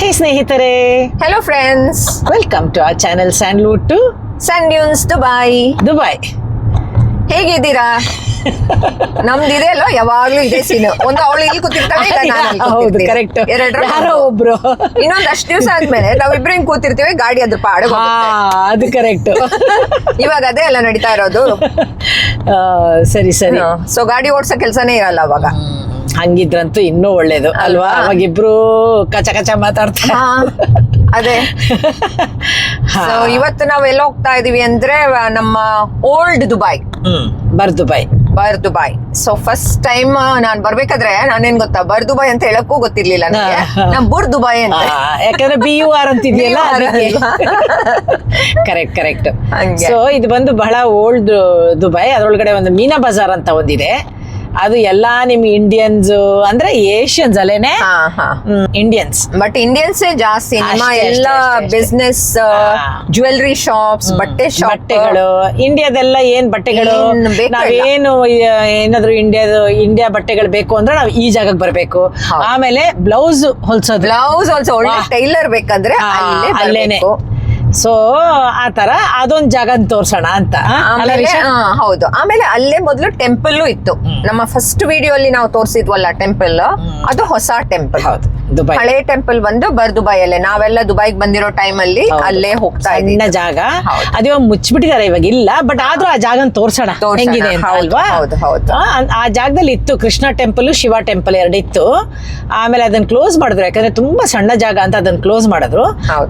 ಹೇ ಸ್ನೇಹಿತರೆ, hello friends, welcome to our channel Sandalwood to sand dunes Dubai. ಹೇಗಿದ್ದೀರಾ? ನಮ್ದಿದೆ ಅಲ್ವಾ, ಯಾವಾಗ್ಲೂ ಇದೆ ಸೀನ್. ಒಂದು ಅವಳು ಇಲ್ಲಿ ಕೂತಿರ್ತಾಳೆ, ಇಲ್ಲ ನಾನು ಅಲ್ಲಿ ಹೌದು, ಕೂತಿರ್ತೀನಿ. ಕರೆಕ್ಟ್. ಎರಡ್ರಲ್ಲಿ ಯಾರೋ ಒಬ್ರು ಇನ್ನೊಂದ್ ಅಷ್ಟು ದಿವಸ ಆದ್ಮೇಲೆ ನಾವಿಬ್ರು ಹಿಂಗ್ ಕೂತಿರ್ತೀವಿ, ಗಾಡಿ ಅದ್ರ ಪಾಡು. ಅದು ಕರೆಕ್ಟ್. ಇವಾಗ ಅದೇ ಎಲ್ಲ ನಡೀತಾ ಇರೋದು. ಸರಿ ಸರಿ. ಸೊ ಗಾಡಿ ಓಡ್ಸೋ ಕೆಲ್ಸನೇ ಇರಲ್ಲ ಅವಾಗ. ಹಂಗಿದ್ರಂತೂ ಇನ್ನೂ ಒಳ್ಳೇದು ಅಲ್ವಾ? ಅವಾಗಿಬ್ರು ಕಚ ಕಚ ಮಾತಾಡ್ತಾರೆ. ಅದೇ. ಸೊ ಇವತ್ತು ನಾವ್ ಎಲ್ಲ ಹೋಗ್ತಾ ಇದೀವಿ ಅಂದ್ರೆ ನಮ್ಮ ಓಲ್ಡ್ ದುಬೈ, ಬರ್ ದುಬೈ. ಸೊ ಫಸ್ಟ್ ಟೈಮ್ ನಾನ್ ಬರ್ಬೇಕಾದ್ರೆ ನಾನೇನ್ ಗೊತ್ತಾ, ಬರ್ ದುಬೈ ಅಂತ ಹೇಳಕ್ಕೂ ಗೊತ್ತಿರ್ಲಿಲ್ಲ ನನಗೆ. ನಾನ್ ಬುರ್ ದುಬೈ ಅಂತ, ಯಾಕಂದ್ರೆ BUR ಅಂತಿದ್ಯಲ್ಲ. Correct correct. ಸೊ ಇದು ಬಂದು ಬಹಳ ಓಲ್ಡ್ ದುಬೈ. ಅದ್ರೊಳಗಡೆ ಒಂದು ಮೀನಾ ಬಜಾರ್ ಅಂತ ಒಂದಿದೆ. ಅದು ಎಲ್ಲಾ ನಿಮ್ ಇಂಡಿಯನ್ಸ್ ಅಂದ್ರೆ ಏಷ್ಯನ್ಸ್ ಅಲ್ಲೇನೆ, ಇಂಡಿಯನ್ಸ್. ಬಟ್ ಇಂಡಿಯನ್ಸ್ ಜಾಸ್ತಿ. ನಿಮ್ಮ ಎಲ್ಲ ಬಿಸ್ನೆಸ್, ಜ್ಯುವೆಲ್ರಿ ಶಾಪ್ಸ್, ಬಟ್ಟೆಗಳು ಇಂಡಿಯಾದೆಲ್ಲ ಏನ್ ಬಟ್ಟೆಗಳು ನಾವೇನು ಏನಾದ್ರು ಇಂಡಿಯಾ ಬಟ್ಟೆಗಳು ಬೇಕು ಅಂದ್ರೆ ನಾವು ಈ ಜಾಗಕ್ಕೆ ಬರ್ಬೇಕು. ಆಮೇಲೆ ಬ್ಲೌಸ್ ಹೊಲ್ಸೋದು, ಒಳ್ಳೆ ಟೈಲರ್ ಬೇಕಂದ್ರೆ ಅಲ್ಲೇನೆ. ಸೊ ಆ ತರ ಅದೊಂದ್ ಜಾಗ ತೋರ್ಸೋಣ ಅಂತ. ಹೌದು. ಆಮೇಲೆ ಅಲ್ಲೇ ಮೊದಲು ಟೆಂಪಲ್ ಇತ್ತು. ನಮ್ಮ ಫಸ್ಟ್ ವಿಡಿಯೋ ಅಲ್ಲಿ ನಾವು ತೋರಿಸಿದ್ವಲ್ಲ ಟೆಂಪಲ್, ಅದು ಹೊಸ ಟೆಂಪಲ್. ಹೌದು, ದುಬೈ ಹಳೆ ಟೆಂಪಲ್ ಬಂದು ಬರ್ ದುಬೈ ಅಲ್ಲೇ. ನಾವೆಲ್ಲ ದುಬೈಗೆ ಬಂದಿರೋ ಟೈಮ್ ಅಲ್ಲಿ ಅಲ್ಲೇ ಹೋಗ್ತಾ ಇದ್ದ ಜಾಗ. ಅದಿವಾಗ ಮುಚ್ಚಿಬಿಟ್ಟಿದ್ದಾರೆ, ಇವಾಗ ಇಲ್ಲ. ಬಟ್ ಆದ್ರೂ ಆ ಜಾಗ ತೋರ್ಸೋಣ ಹೆಂಗಿದೆ ಅಂತ ಅಲ್ವಾ? ಆ ಜಾಗದಲ್ಲಿ ಇತ್ತು ಕೃಷ್ಣ ಟೆಂಪಲ್, ಶಿವ ಟೆಂಪಲ್ ಎರಡಿತ್ತು. ಆಮೇಲೆ ಅದನ್ನ ಕ್ಲೋಸ್ ಮಾಡಿದ್ರು, ಯಾಕಂದ್ರೆ ತುಂಬಾ ಸಣ್ಣ ಜಾಗ ಅಂತ ಅದನ್ನ ಕ್ಲೋಸ್ ಮಾಡಿದ್ರು.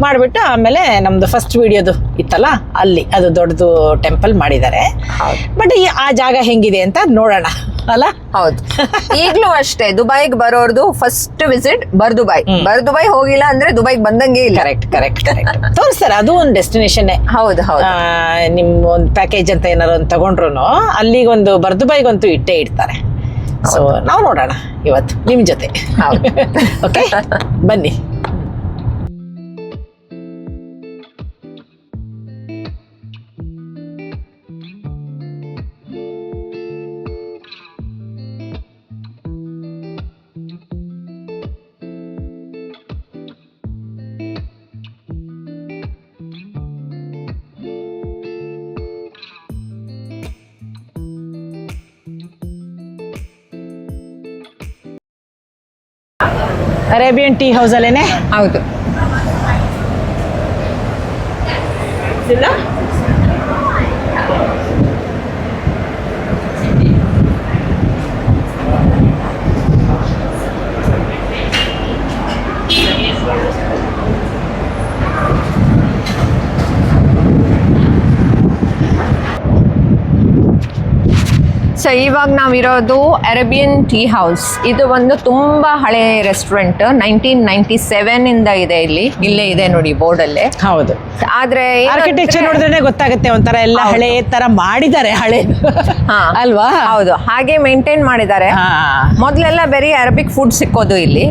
ಮಾಡ್ಬಿಟ್ಟು ಆಮೇಲೆ ನಮ್ದು ಫಸ್ಟ್ ವಿಡಿಯೋದು ಇತ್ತಲ್ಲ, ಅಲ್ಲಿ ಅದು ದೊಡ್ಡದು ಟೆಂಪಲ್ ಮಾಡಿದ್ದಾರೆ. ಬಟ್ ಆ ಜಾಗ ಹೆಂಗಿದೆ ಅಂತ ನೋಡೋಣ ಅಲ್ಲ? ಹೌದು. ಈಗ್ಲೂ ಅಷ್ಟೇ ದುಬೈಗೆ ಬರೋರ್ದು ಫಸ್ಟ್ ವಿಸಿಟ್ ಬರ್ ದುಬೈ ಹೋಗಿಲ್ಲ ಅಂದ್ರೆ ದುಬೈಗೆ ಬಂದಂಗೆ ಇಲ್ಲ. ಕರೆಕ್ಟ್ ತೋರಿಸ್ತಾರೆ. ಅದು ಒಂದು ಡೆಸ್ಟಿನೇಷನ್. ಹೌದು. ನಿಮ್ ಒಂದು ಪ್ಯಾಕೇಜ್ ಅಂತ ಏನಾರು ಒಂದು ತಗೊಂಡ್ರು ಅಲ್ಲಿಗೊಂದು ಬರ್ ದುಬೈಗಂತೂ ಇಟ್ಟೇ ಇಡ್ತಾರೆ. ಸೊ ನಾವು ನೋಡೋಣ ಇವತ್ತು ನಿಮ್ ಜೊತೆ. ಓಕೆ, ಬನ್ನಿ. ಅರೇಬಿಯನ್ ಟೀ ಹೌಸ್ ಅಲ್ಲೇನೆ. ಹೌದು. ಸೊ ಇವಾಗ ನಾವಿರೋದು ಅರೇಬಿಯನ್ ಟೀ ಹೌಸ್. ಇದು ಒಂದು ತುಂಬಾ ಹಳೆ ರೆಸ್ಟೋರೆಂಟ್. 1997 ಇಂದ ಇದೆ ಇಲ್ಲೇ ಇದೆ ನೋಡಿ ಬೋರ್ಡ್ ಅಲ್ಲೇ. ಹೌದು. ಆದ್ರೆ ಆರ್ಕಿಟೆಕ್ಚರ್ ನೋಡಿದ್ರೆ ಗೊತ್ತಾಗುತ್ತೆ, ಒಂಥರ ಎಲ್ಲ ಹಳೆ ತರ ಮಾಡಿದ್ದಾರೆ, ಹಳೆ ಅಲ್ವಾ? ಹೌದು, ಹಾಗೆ ಮೇಂಟೈನ್ ಮಾಡಿದ್ದಾರೆ. ಮೊದ್ಲೆಲ್ಲ ಬರೀ ಅರಬಿಕ್ ಫುಡ್ ಸಿಕ್ಕೋದು ಇಲ್ಲಿ.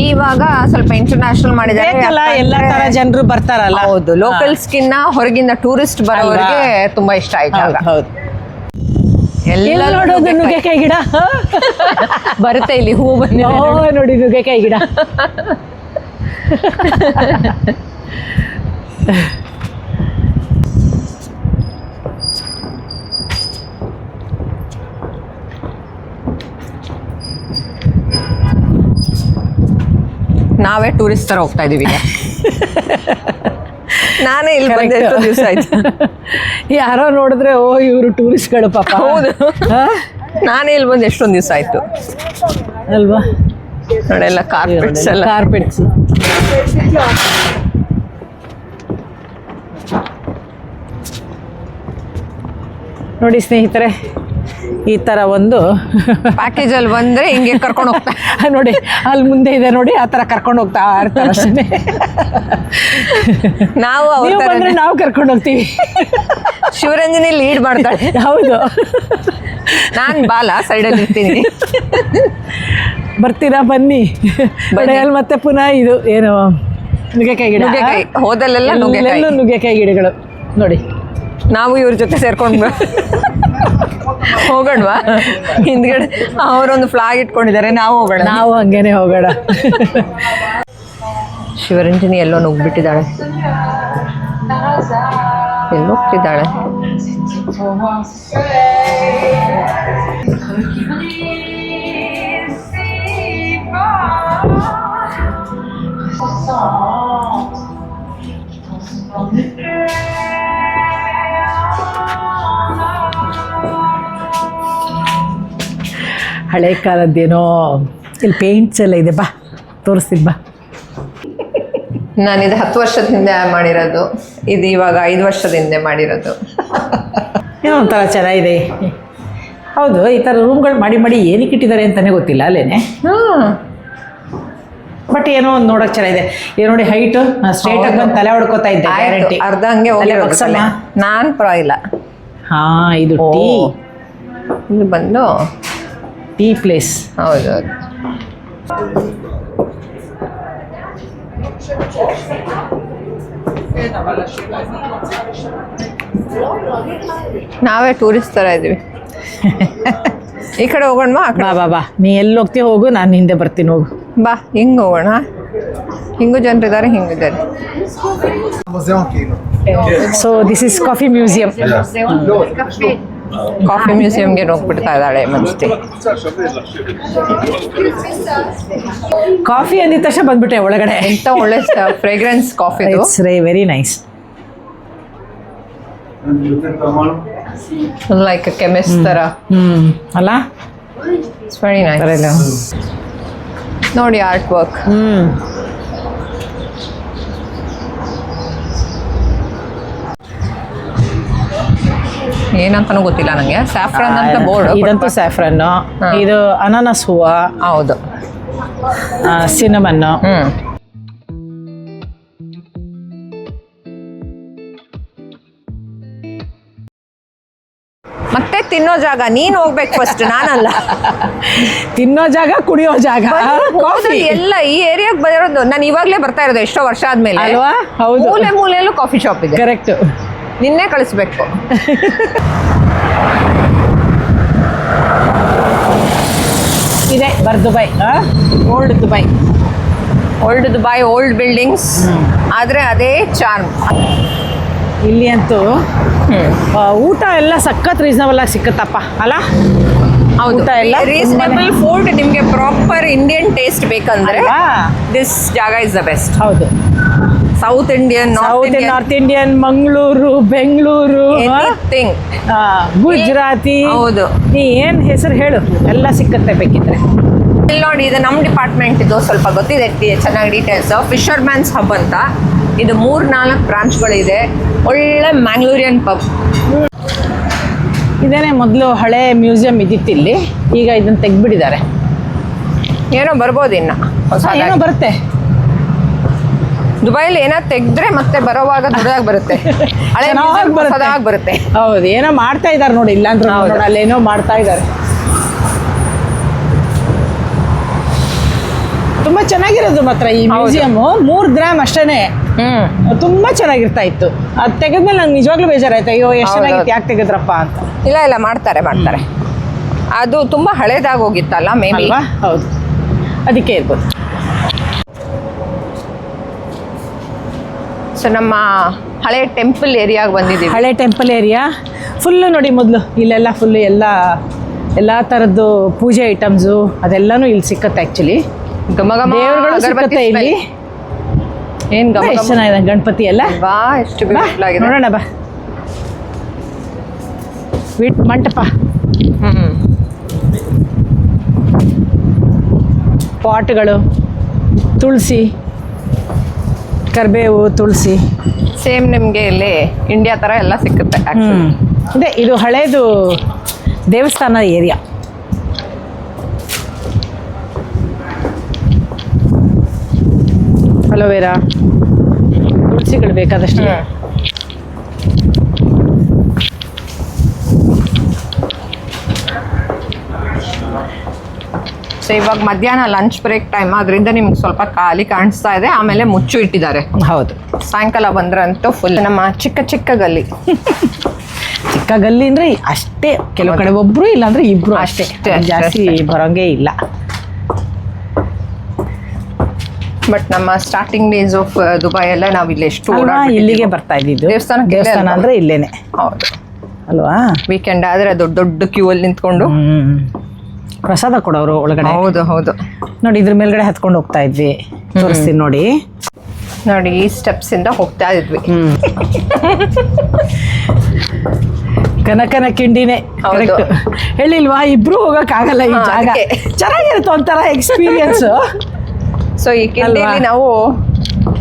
ಇವಾಗ ಸ್ವಲ್ಪ ಇಂಟರ್ನ್ಯಾಷನಲ್ ಮಾಡಿದ್ದಾರೆ. ಎಲ್ಲ ತರ ಜನರು ಬರ್ತಾರಲ್ಲ. ಹೌದು, ಲೋಕಲ್ಸ್ಗಿನ್ನ ಹೊರಗಿಂದ ಟೂರಿಸ್ಟ್ ಬರೋರಿಗೆ ತುಂಬಾ ಇಷ್ಟ ಆಯ್ತು. ಹೌದು. ಎಲ್ಲ ನೋಡೋದು ನುಗ್ಗೆಕಾಯಿ ಗಿಡ ಬರುತ್ತೆ ಇಲ್ಲಿ, ಹೂ ಬಂದಿದೆ ನೋಡಿ, ನುಗ್ಗೆಕಾಯಿ ಗಿಡ. ನಾವೇ ಟೂರಿಸ್ಟ್ ತರ ಹೋಗ್ತಾ ಇದೀವಿ. ನಾನೇ ಇಲ್ಲಿ ಬಂದೆ, ಎಷ್ಟು ದಿವಸ ಆಯ್ತು. ಯಾರೋ ನೋಡಿದ್ರೆ ಓ ಇವರು ಟೂರಿಸ್ಟ್ಗಳು ಪಾಪ. ಹೌದು, ನಾನೇ ಇಲ್ಲಿ ಬಂದು ಎಷ್ಟೊಂದು ದಿವಸ ಆಯ್ತು ಅಲ್ವಾ? ನೋಡೆಲ್ಲ ಕಾರ್ಪೆಟ್ಸ್. ನೋಡಿ ಸ್ನೇಹಿತರೆ, ಈ ತರ ಒಂದು ಪ್ಯಾಕೇಜ್ ಅಲ್ಲಿ ಬಂದ್ರೆ ಹಿಂಗೆ ಕರ್ಕೊಂಡು ಹೋಗ್ತಾ ನೋಡಿ, ಅಲ್ಲಿ ಮುಂದೆ ಇದೆ ನೋಡಿ, ಆ ತರ ಕರ್ಕೊಂಡು ಹೋಗ್ತಾ ಇರ್ತಾರೆ ಅಷ್ಟೇ. ನಾವು ಕರ್ಕೊಂಡು ಹೋಗ್ತೀವಿ. ಶಿವರಂಜನಿ ಲೀಡ್ ಮಾಡ್ತಾಳೆ. ಹೌದು, ನಾನ್ ಬಾಲ ಸೈಡಲ್ಲಿ ಇರ್ತೀನಿ. ಬರ್ತೀರಾ? ಬನ್ನಿ. ಮತ್ತೆ ಪುನಃ ಇದು ಏನು ನುಗ್ಗೆಕಾಯಿ ಗಿಡ. ಹೋದಲ್ಲೆಲ್ಲ ನುಗ್ಗೆಕಾಯಿ ಗಿಡಗಳು ನೋಡಿ. ನಾವು ಇವ್ರ ಜೊತೆ ಸೇರ್ಕೊಂಡು ಹೋಗೋಣವಾ? ಹಿಂದ್ಗಡೆ ಅವರೊಂದು ಫ್ಲಾಗ್ ಇಟ್ಕೊಂಡಿದ್ದಾರೆ, ನಾವು ಹೋಗೋಣ. ನಾವು ಹಂಗೇನೆ ಹೋಗೋಣ. ಶಿವರಂಜನಿ ಎಲ್ಲೋ ನುಗ್ಬಿಟ್ಟಿದ್ದಾಳೆ, ಎಲ್ಲೋ ಹೋಗ್ತಿದ್ದಾಳೆ. ಹಳೆ ಕಾಲದ್ದೇನೋ ಇಲ್ಲಿ ಪೇಂಟ್ಸ್ ಎಲ್ಲ ಇದೆ, ಬಾ ತೋರಿಸ್ತೀನಿ ಬಾ. ನಾನಿದು 10 ವರ್ಷದ ಹಿಂದೆ ಮಾಡಿರೋದು, ಇದು ಇವಾಗ 5 ವರ್ಷದ ಹಿಂದೆ ಮಾಡಿರೋದು. ಏನೋ ಒಂಥರ ಚೆನ್ನಾಗಿದೆ. ಹೌದು, ಈ ಥರ ರೂಮ್ಗಳು ಮಾಡಿ ಮಾಡಿ ಏನಕ್ಕೆ ಇಟ್ಟಿದ್ದಾರೆ ಅಂತಲೇ ಗೊತ್ತಿಲ್ಲ ಅಲ್ಲೇನೆ. ಬಟ್ ಏನೋ ಒಂದು ನೋಡೋಕೆ ಚೆನ್ನಾಗಿದೆ. ಏನು ನೋಡಿ, ಹೈಟು ಸ್ಟ್ರೇಟಾಗಿ ಬಂದು ತಲೆ ಹೊಡ್ಕೋತಾ ಇದ್ದೆ, ಗ್ಯಾರಂಟಿ. ಅರ್ಧ ಹಂಗೆ ಹೋಗಿರೋದು. ನಾನು ಪರವಾಗಿಲ್ಲ. ಹಾಂ, ಇದು ಟೀ, ಇಲ್ಲಿ ಬಂದು ಟೀ ಪ್ಲೇಸ್. ಹೌದೌದು. ನಾವೇ ಟೂರಿಸ್ಟ್ ಥರ ಇದ್ದೀವಿ. ಈ ಕಡೆ ಹೋಗೋಣ ಬಾ ಬಾ ಬಾ, ನೀ ಎಲ್ಲಿ ಹೋಗ್ತೀವಿ ಹೋಗು, ನಾನು ಹಿಂದೆ ಬರ್ತೀನಿ, ಹೋಗು ಬಾ. ಹಿಂಗೆ ಹೋಗೋಣ, ಹಿಂಗೂ ಜನರಿದ್ದಾರೆ, ಹಿಂಗಿದ್ದಾರೆ. So this is coffee museum. Coffee ಮ್ಯೂಸಿಯಂಗೆ ಹೋಗ್ಬಿಡ್ತಾ ಇದ್ದಾಳೆ ಮನ್ಸ್ತಿ. ಕಾಫಿ ಅಂದಿದ ತಕ್ಷಣ ಬಂದ್ಬಿಟ್ಟೆ ಒಳಗಡೆ. ಎಂತ ಒಳ್ಳೆ fragrance coffee. It's very nice. Like chemist ತರ ಅಲ್ಲ. It's very nice. ನೋಡಿ ಆರ್ಟ್ ವರ್ಕ್. ಏನಂತಾನೂ ಗೊತ್ತಿಲ್ಲ ನಂಗೆ. ಸ್ಯಾಫ್ರನ್ ಅಂತ ಬೋರ್ಡ್. ಇದಂತೂ ಸ್ಯಾಫ್ರನ್, ಇದು ಅನಾನಸ್ ಹೂವ. ಹೌದು. ಸಿನಮನ್ನು. ಮತ್ತೆ ತಿನ್ನೋ ಜಾಗ ನೀನ್ ಹೋಗ್ಬೇಕು ಫಸ್ಟ್, ನಾನಲ್ಲ. ತಿನ್ನೋ ಜಾಗ, ಕುಡಿಯೋ ಜಾಗ, ಕಾಫಿ ಎಲ್ಲ ಈ ಏರಿಯಾಗೆ ಬರೋದು. ನಾನು ಇವಾಗಲೇ ಬರ್ತಾ ಇರೋದು ಎಷ್ಟೋ ವರ್ಷ ಆದ್ಮೇಲೆ ಅಲ್ವಾ. ಹೌದು, ಮೂಲೆ ಮೂಲೆಯಲ್ಲೂ ಕಾಫಿ ಶಾಪ್ ಇದೆ. ಕರೆಕ್ಟ್. ನಿನ್ನೆ ಕಳಿಸ್ಬೇಕು. ಇದೆ Dubai, old Dubai. Old Dubai, old buildings, ಆದರೆ ಅದೇ ಚಾರ್ಮ್. ಇಲ್ಲಿ ಅಂತೂ ಊಟ ಎಲ್ಲ ಸಖತ್ ರೀಸನಬಲ್ ಆಗಿ ಸಿಕ್ಕತ್ತಪ್ಪ, ಅಲ್ಲ. ಹೌದು, ರೀಸನಬಲ್ ಫುಡ್. ನಿಮಗೆ ಪ್ರಾಪರ್ ಇಂಡಿಯನ್ ಟೇಸ್ಟ್ ಬೇಕಂದ್ರೆ ದಿಸ್ ಜಾಗ ಇಸ್ ದ ಬೆಸ್ಟ್. ಹೌದು, south Indian, north Indian, Mangaluru, Bengaluru, anything, Gujarati. ಹೌದು, ನೀ ಏನು ಹೆಸರು ಹೇಳು, ಎಲ್ಲ ಸಿಕ್ಕತ್ತೆ ಬೇಕಿದ್ರೆ. ಇಲ್ಲಿ ನೋಡಿ, ಇದು ನಮ್ಮ ಡಿಪಾರ್ಟ್ಮೆಂಟ್. ಇದು ಸ್ವಲ್ಪ ಗೊತ್ತಿದೆ ಚೆನ್ನಾಗಿ ಡೀಟೇಲ್ಸ್. ಫಿಶರ್ಮ್ಯಾನ್ಸ್ ಹಬ್ ಅಂತ. ಇದು 3-4 ಬ್ರಾಂಚ್ಗಳಿದೆ. ಒಳ್ಳೆ ಮ್ಯಾಂಗ್ಳೂರಿಯನ್ ಪಬ್. ಇದೇನೆ ಮೊದಲು ಹಳೆ ಮ್ಯೂಸಿಯಂ ಇದ್ದಿತ್ತು ಇಲ್ಲಿ, ಈಗ ಇದನ್ನು ತೆಗ್ದುಬಿಟ್ಟಿದ್ದಾರೆ. ಏನೋ ಬರ್ಬೋದು, ಇನ್ನು ಏನೋ ಬರುತ್ತೆ. ದುಬೈಲಿ ಏನೋ ತೆಗೆದ್ರೆ ಮತ್ತೆ ಬರೋವಾಗ ದೊಡ್ಡದಾಗಿ ಬರುತ್ತೆ, ಹೊಸದಾಗಿ ಬರುತ್ತೆ. ಹೌದು, ಏನೋ ಮಾಡ್ತಾ ಇದ್ದಾರೆ ನೋಡಿ, ಇಲ್ಲಾಂದ್ರೆ ಅಲ್ಲೇನೋ ಮಾಡ್ತಾ ಇದ್ದಾರೆ. ತುಂಬಾ ಚೆನ್ನಾಗಿರೋದು ಮಾತ್ರ ಈ ಮ್ಯೂಸಿಯಂ. 3 ಗ್ರಾಮ್ ಅಷ್ಟೇನೆ, ತುಂಬಾ ಚೆನ್ನಾಗಿರ್ತಾ ಇತ್ತು. ಅದು ತೆಗೆದ್ಮೇಲೆ ನಂಗೆ ನಿಜವಾಗ್ಲೂ ಬೇಜಾರಾಯ್ತು, ಅಯ್ಯೋ ಎಷ್ಟು ಚೆನ್ನಾಗಿತ್ತು, ಯಾಕೆ ತೆಗೆದ್ರಪ್ಪ ಅಂತ. ಇಲ್ಲ ಮಾಡ್ತಾರೆ. ಅದು ತುಂಬಾ ಹಳೇದಾಗಿ ಹೋಗಿತ್ತಲ್ಲ, ಮೇ ಬಿ. ಹೌದು, ಅದಕ್ಕೆ ಇರ್ಬೋದು. ಸೊ ನಮ್ಮ ಹಳೆ ಟೆಂಪಲ್ ಏರಿಯಾಗೆ ಬಂದಿದ್ದೀವಿ. ಹಳೆ ಟೆಂಪಲ್ ಏರಿಯಾ ಫುಲ್ಲು ನೋಡಿ. ಮೊದಲು ಇಲ್ಲೆಲ್ಲ ಫುಲ್ಲು ಎಲ್ಲ ಥರದ್ದು ಪೂಜೆ ಐಟಮ್ಸು ಅದೆಲ್ಲನೂ ಇಲ್ಲಿ ಸಿಕ್ಕತ್ತೆ. ಆ್ಯಕ್ಚುಲಿ ದೇವರುಗಳು ಸಿಕ್ಕತ್ತೆ ಇಲ್ಲಿ. ಏನು ಎಷ್ಟು ಚೆನ್ನಾಗಿದೆ ಗಣಪತಿ ಎಲ್ಲ. ಬಾ, ಎಷ್ಟು ಬ್ಯೂಟಿಫುಲ್ ಆಗಿದೆ. ನೋಡೋಣ ಬಾ. ಮಂಟಪ, ಪಾಟ್ಗಳು, ತುಳಸಿ, ಕರಿಬೇವು, ತುಳಸಿ. ಸೇಮ್ ನಿಮಗೆ ಇಲ್ಲಿ ಇಂಡಿಯಾ ಥರ ಎಲ್ಲ ಸಿಕ್ಕುತ್ತೆ. ಅದೇ ಇದು ಹಳೇದು ದೇವಸ್ಥಾನ ಏರಿಯಾ. ಅಲೋವೆರಾ, ತುಳಸಿಗಳು ಬೇಕಾದಷ್ಟು. ಸೊ ಇವಾಗ ಮಧ್ಯಾಹ್ನ ಲಂಚ್ ಬ್ರೇಕ್ ಟೈಮ್, ಅದರಿಂದ ನಿಮ್ಗೆ ಸ್ವಲ್ಪ ಖಾಲಿ ಕಾಣಿಸ್ತಾ ಇದೆ. ಆಮೇಲೆ ಮುಚ್ಚು ಇಟ್ಟಿದ್ದಾರೆ. ಹೌದು, ಸಾಯಂಕಾಲ ಬಂದ್ರಂತೂ ಫುಲ್ ನಮ್ಮ ಚಿಕ್ಕ ಗಲ್ಲಿ. ಚಿಕ್ಕ ಗಲ್ಲಿ ಅಂದರೆ ಅಷ್ಟೇ, ಕೆಲವು ಕಡೆ ಒಬ್ರು ಇಲ್ಲಾಂದ್ರೆ ಇಬ್ರು ಅಷ್ಟೇ, ಜಾಸ್ತಿ ಬರೋಂಗೇ ಇಲ್ಲ. ಬಟ್ ನಮ್ಮ ಸ್ಟಾರ್ಟಿಂಗ್ ಡೇಸ್ ಆಫ್ ದುಬೈ ಎಲ್ಲ ನಾವು ಇಲ್ಲಿ ಎಷ್ಟು ಇಲ್ಲಿಗೆ ಬರ್ತಾ ಇದ್ದಿದ್ದು. ದೇವಸ್ಥಾನ ಅಂದ್ರೆ ಇಲ್ಲೇನೆ. ಹೌದು ಅಲ್ವಾ? ವೀಕೆಂಡ್ ಆದ್ರೆ ದೊಡ್ಡ ದೊಡ್ಡ ಕ್ಯೂ ಅಲ್ಲಿ ನಿಂತ್ಕೊಂಡು ಪ್ರಸಾದ ಕೊಡೋರು ಒಳಗಡೆ. ಹೌದು ಹೌದು. ನೋಡಿ ಇದ್ರ ಮೇಲ್ಗಡೆ ಹತ್ಕೊಂಡು ಹೋಗ್ತಾ ಇದ್ವಿ. ತೋರಿಸ್ತೀನಿ ನೋಡಿ. ನೋಡಿ ಈ ಸ್ಟೆಪ್ಸ್ ಇಂದ ಹೋಗ್ತಾ ಇದ್ವಿ. ಕನಕನ ಕಿಂಡಿನೇ. ಹೇಳಿಲ್ವಾ, ಇಬ್ರು ಹೋಗಕ್ ಆಗಲ್ಲ ಈ ಜಾಗ. ಚೆನ್ನಾಗಿರುತ್ತೆ ಒಂಥರ ಎಕ್ಸ್ಪೀರಿಯನ್ಸ್. ಸೊ ಈ ಕಿಂಡಿಯಲ್ಲಿ ನಾವು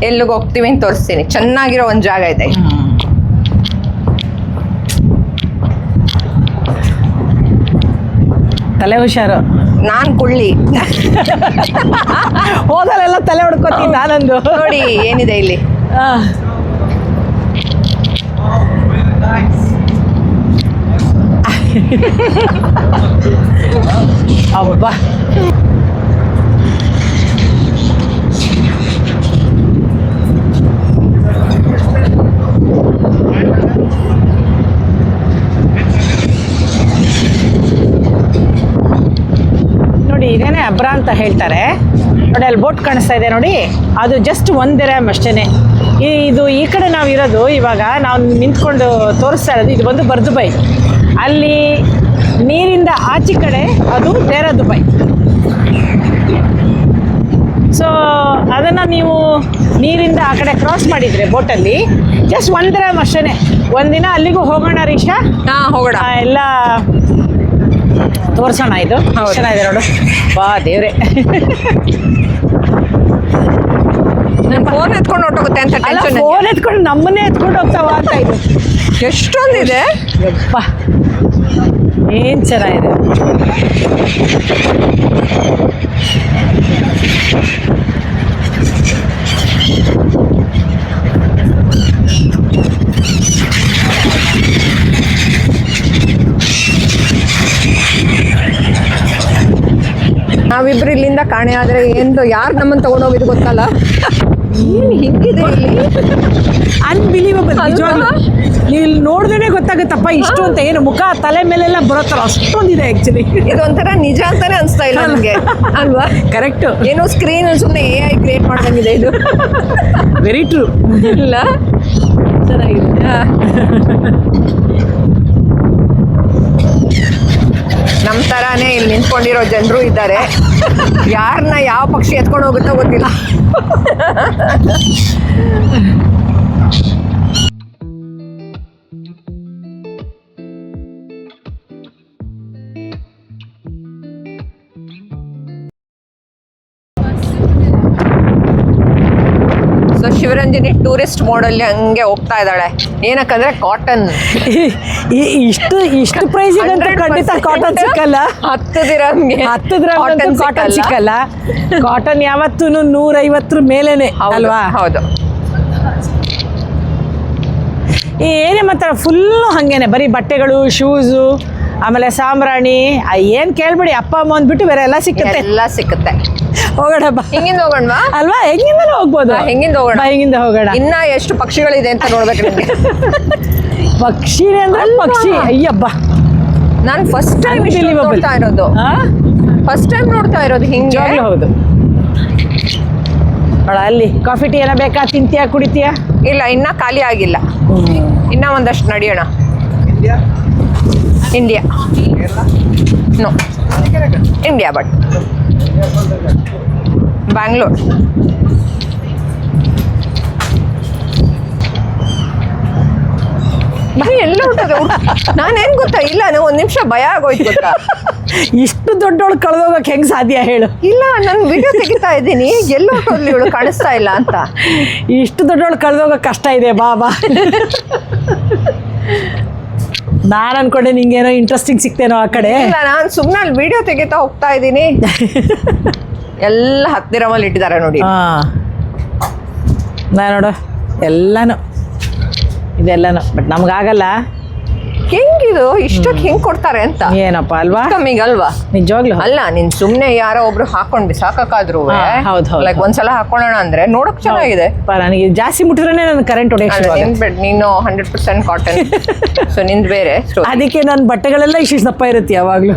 ಎಲ್ಲಿಗೆ ಹೋಗ್ತೀವಿ ಅಂತ ತೋರಿಸ್ತೀನಿ. ಚೆನ್ನಾಗಿರೋ ಒಂದು ಜಾಗ ಇದೆ. ತಲೆ ಹುಷಾರು. ನಾನ್ ಕುಳ್ಳಿ ಹೋದಲೆಲ್ಲ ತಲೆ ಹೊಡ್ಕೋತೀನಿ ನಾನಂದು. ನೋಡಿ ಏನಿದೆ ಇಲ್ಲಿ. ಅಬ್ಬಾ, ನೋಡಿ ಇದೇನೆ ಅಬ್ರಾ ಅಂತ ಹೇಳ್ತಾರೆ. ನೋಡಿ ಅಲ್ಲಿ ಬೋಟ್ ಕಾಣಿಸ್ತಾ ಇದೆ ನೋಡಿ, ಅದು ಜಸ್ಟ್ 1 ದಿರಹಮ್ ಅಷ್ಟೇನೆ. ಇದು ಈ ಕಡೆ ನಾವು ಇರೋದು, ಇವಾಗ ನಾವು ನಿಂತ್ಕೊಂಡು ತೋರಿಸ್ತಾ ಇರೋದು ಇದು ಬಂದು ಬರ್ದುಬೈ. ಅಲ್ಲಿ ನೀರಿಂದ ಆಚೆ ಕಡೆ ಅದು ದೇರಾ ದುಬೈ. ಸೊ ಅದನ್ನು ನೀವು ನೀರಿಂದ ಆ ಕಡೆ ಕ್ರಾಸ್ ಮಾಡಿದರೆ ಬೋಟಲ್ಲಿ ಜಸ್ಟ್ 1 ದಿರಹಮ್ ಅಷ್ಟೇ. ಒಂದಿನ ಅಲ್ಲಿಗೂ ಹೋಗೋಣ ರೀಶಾ. ಹೋಗೋಣ. ಎಲ್ಲ ತೋರ್ಸೋಣ. ಇದು ಚೆನ್ನಾಗಿದೆ ನೋಡು. ಬಾ ದೇವ್ರೆ, ಫೋನ್ ಎತ್ಕೊಂಡು ಹೊಟ್ಟೋಗುತ್ತೆ ಅಂತ ಟೆನ್ಷನ್. ಫೋನ್ ಎತ್ಕೊಂಡು ನಮ್ಮನ್ನೇ ಎತ್ಕೊಂಡು ಹೋಗ್ತಾವ ಅಂತ. ಇದು ಎಷ್ಟೊಂದಿದೆ. ಯಪ್ಪ ಏನ್ ಚೆನ್ನಾಗಿದೆ. ನಾವಿಬ್ರು ಇಲ್ಲಿಂದ ಕಾಣೆ ಆದ್ರೆ ಏನು ಯಾರು ನಮ್ಮನ್ನು ತಗೊಂಡೋಗಿದ್ದು ಗೊತ್ತಲ್ಲ. ಏನು ಹಿಂಗಿದೆ ಇಲ್ಲಿ, ಅನ್ಬಿಲೀವಬಲ್. ನೀವು ಇಲ್ಲಿ ನೋಡಿದ್ರೆ ಗೊತ್ತಾಗುತ್ತಪ್ಪ ಇಷ್ಟು ಅಂತ. ಏನು ಮುಖ ತಲೆ ಮೇಲೆಲ್ಲ ಬರುತ್ತಲ್ಲ ಅಷ್ಟೊಂದಿದೆ ಆಕ್ಚುಲಿ. ಇದೊಂಥರ ನಿಜ ಅಂತಾನೆ ಅನಿಸ್ತಾ ಇಲ್ಲ ನನಗೆ, ಅಲ್ವಾ? ಕರೆಕ್ಟ್. ಏನೋ ಸ್ಕ್ರೀನ್ ಸುಮ್ಮನೆ AI ಕ್ರಿಯೇಟ್ ಮಾಡ್ದಂಗಿದೆ ಇದು. Very true. ಇಲ್ಲ, ಚೆನ್ನಾಗಿದೆ. ನಮ್ಮ ಥರಾನೇ ಇಲ್ಲಿ ನಿಂತ್ಕೊಂಡಿರೋ ಜನರು ಇದ್ದಾರೆ. ಯಾರನ್ನ ಯಾವ ಪಕ್ಷಿ ಎತ್ಕೊಂಡು ಹೋಗುತ್ತೋ ಗೊತ್ತಿಲ್ಲ. ಸೊ ಶಿವರಂಜನಿ ಟೂರಿಸ್ಟ್ ಮೋಡಲ್ಲಿ ಹಂಗೆ ಹೋಗ್ತಾ ಇದ್ದಾಳೆ. ಏನಕ್ಕಂದ್ರೆ ಕಾಟನ್. ಇಷ್ಟು ಪ್ರೈಸಿಗೆ ಖಂಡಿತ ಕಾಟನ್ ಸಿಕ್ಕಲ್ಲ. 10 ದಿರಹಮ್ಗೆ ಕಾಟನ್ ಸಿಕ್ಕಲ್ಲ. ಕಾಟನ್ ಯಾವತ್ತೂ 150 ಮೇಲೇನೆ ಅಲ್ವಾ? ಹೌದು. ಏನೇ ಮಾತ್ರ ಫುಲ್ಲು ಹಾಗೇನೆ, ಬರೀ ಬಟ್ಟೆಗಳು, ಶೂಸು, ಆಮೇಲೆ ಸಾಂಬ್ರಾಣಿ, ಏನು ಕೇಳ್ಬೇಡಿ. ಅಪ್ಪ ಅಮ್ಮ ಅಂದ್ಬಿಟ್ಟು ಬೇರೆ ಎಲ್ಲ ಸಿಕ್ಕುತ್ತೆ. ಎಲ್ಲ ಸಿಕ್ಕುತ್ತೆ. ಹೋಗೋಣ ಬಾ. ಹಿಂಗಿಂದ ಹೋಗೋಣವಾ? ಅಲ್ವಾ? ಹೆಂಗಿಂದ ಹೋಗ್ಬೋದು. ಹೆಂಗಿಂದ ಹೋಗೋಣ. ಹಿಂಗಿಂದ ಹೋಗೋಣ. ಇನ್ನ ಎಷ್ಟು ಪಕ್ಷಿಗಳಿದೆ ಅಂತ ನೋಡ್ಬೇಕು ನಿಮಗೆ. ಪಕ್ಷಿ ಅಂದ್ರೆ ಪಕ್ಷಿ. ಅಯ್ಯಬ್ಬ, ನಾನು ಫಸ್ಟ್ ಟೈಮ್ ನೋಡ್ತಾ ಇರೋದು. ಫಸ್ಟ್ ಟೈಮ್ ನೋಡ್ತಾ ಇರೋದು ಹಿಂಗೆ. ಹೌದು. ಅಲ್ಲಿ ಕಾಫಿ ಟೀ ಏನೋ ಬೇಕಾ? ತಿಂತೀಯಾ, ಕುಡಿತೀಯಾ? ಇಲ್ಲ, ಇನ್ನ ಖಾಲಿ ಆಗಿಲ್ಲ. ಇನ್ನ ಒಂದಷ್ಟು ನಡೆಯೋಣ. India no, India but Bangalore. ಬರೀ ಎಲ್ಲ ಹೊಟ್ಟೋದು. ನಾನೇನ್ ಗೊತ್ತಾ, ಇಲ್ಲ ಒಂದ್ ನಿಮಿಷ ಭಯ ಆಗೋಯ್ತು ಗೊತ್ತಾ. ಇಷ್ಟು ದೊಡ್ಡವಳು ಕಳೆದೋಗಕ್ಕೆ ಹೆಂಗ್ ಸಾಧ್ಯ ಹೇಳು? ಇಲ್ಲ, ನಾನು ವಿಡಿಯೋ ತೆಗಿತಾ ಇದ್ದೀನಿ, ಎಲ್ಲೋ ಹೊಟ್ಟೋದ್ಲಿ ಇವಳು ಕಾಣಿಸ್ತಾ ಇಲ್ಲ ಅಂತ. ಇಷ್ಟು ದೊಡ್ಡವಳು ಕಳೆದೋಗಕ್ಕೆ ಕಷ್ಟ ಇದೆ ಬಾಬಾ. ನಾನು ಅನ್ಕೊಂಡೆ ನಿಂಗೇನೋ ಇಂಟ್ರೆಸ್ಟಿಂಗ್ ಸಿಗ್ತೇನೋ ಆ ಕಡೆ. ಇಲ್ಲ, ನಾನು ಸುಮ್ಮನೆ ಅಲ್ಲಿ ವಿಡಿಯೋ ತೆಗಿತಾ ಹೋಗ್ತಾ ಇದ್ದೀನಿ. ಎಲ್ಲ 10 ದಿರಹಮಲ್ಲಿ ಇಟ್ಟಿದ್ದಾರೆ ನೋಡಿ. ನಾ ನೋಡು ಎಲ್ಲಾನು ಇದೆಲ್ಲನು. ಬಟ್ ನಮ್ಗಾಗಲ್ಲ. ಹೆಂಗಿದು ಇಷ್ಟಕ್ಕೆ ಹೆಂಗ್ ಕೊಡ್ತಾರೆ ಅಂತ. ಏನಪ್ಪ ಅಲ್ವಾ? ಕಮ್ಮಿಗೆ ಅಲ್ವಾ? ನಿಜವಾಗ್ಲೂ ಅಲ್ಲ, ನೀನ್ ಸುಮ್ನೆ ಯಾರೋ ಒಬ್ರು ಹಾಕೊಂಡ್ ಬಿಸಾಕಾದ್ರೂ ಲೈಕ್ ಒಂದ್ಸಲ ಹಾಕೊಳ್ಳೋಣ ಅಂದ್ರೆ ನೋಡಕ್ ಚೆನ್ನಾಗಿದೆ. ನನಗೆ ಜಾಸ್ತಿ ಮುಟ್ಟಿದ್ರೆ ನನ್ ಕರೆಂಟ್ ಹೊಡೆಯಕ್ಕೆ. ನೀನು 100% ಕಾಟನ್. ಸೊ ನಿಂದ್ ಬೇರೆ. ಅದಕ್ಕೆ ನನ್ನ ಬಟ್ಟೆಗಳೆಲ್ಲ ಇಷ್ಟು ದಪ್ಪ ಇರುತ್ತೆ ಯಾವಾಗ್ಲೂ.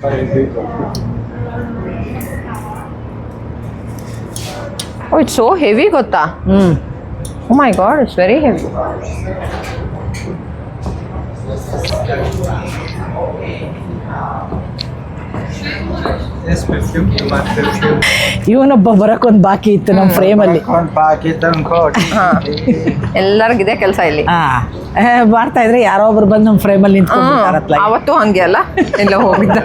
ಓ ಇಟ್ಸ್ ಸೋ ಹೆವಿ ಗೊತ್ತಾ? ಓ ಮೈ ಗಾಡ್, ಇಟ್ಸ್ ವೆರಿ ಹೆವಿ. ಇವನೊಬ್ಬ ಬರಕ್ಕೊಂದು ಬಾಕಿ ಇತ್ತು ನಮ್ಮ ಫ್ರೇಮಲ್ಲಿ. ಎಲ್ಲರಿಗಿದೆ ಕೆಲಸ ಇಲ್ಲಿ. ಮಾಡ್ತಾ ಇದ್ರೆ ಯಾರೋ ಒಬ್ರು ಬಂದು ನಮ್ಮ ಫ್ರೇಮಲ್ಲಿ ನಿಂತ್ಕೊಂಡು ಅವತ್ತು ಹಂಗೆ ಅಲ್ಲ, ಎಲ್ಲ ಹೋಗಿದ್ದ.